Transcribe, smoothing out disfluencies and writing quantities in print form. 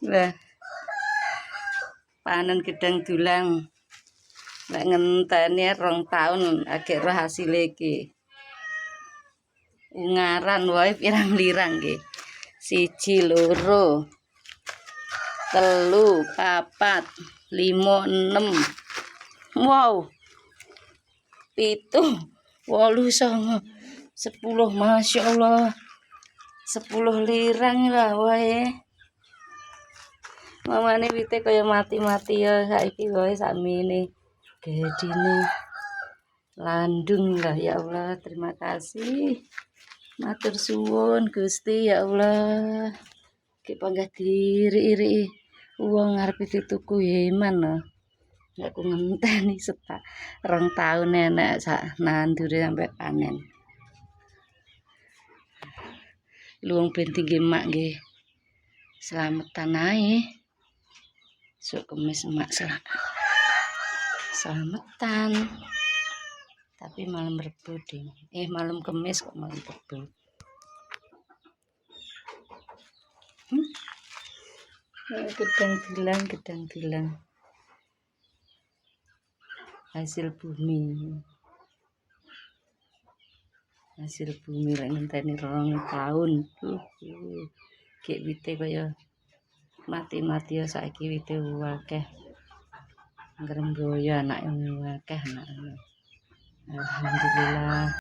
Lah, panen gedang dulang. Nek ngenteni 2 taun agek roh hasile iki. Ungaran wae pirang lirang nggih. 1, 2, 3, 4, 5, 6. Wow. 7, 8, 9, 10. Masya Allah. 10 lirang lah wae. Mamane wite kaya mati-mati ya saiki wae sakmene. Gedine landung lah ya Allah. Terima kasih. Matur suwun Gusti ya Allah. Ki panggah diri-iri wong ngarepe dituku iman lho. Nek ku ngenteni 2 taun enek sak nandure sampai panen. Luwung ben tinggi mak nggih. Slametan ae. Sok kemis mak slametan. Tapi malam Rebo ding. Malam Kemis kok malam Rebo. Gedang gilang. Hasil bumi lek ngenteni 2 taun. Gek wite kaya mati-mati ya saiki wite akeh. Ngremboyo anake akeh anak. Alhamdulillah.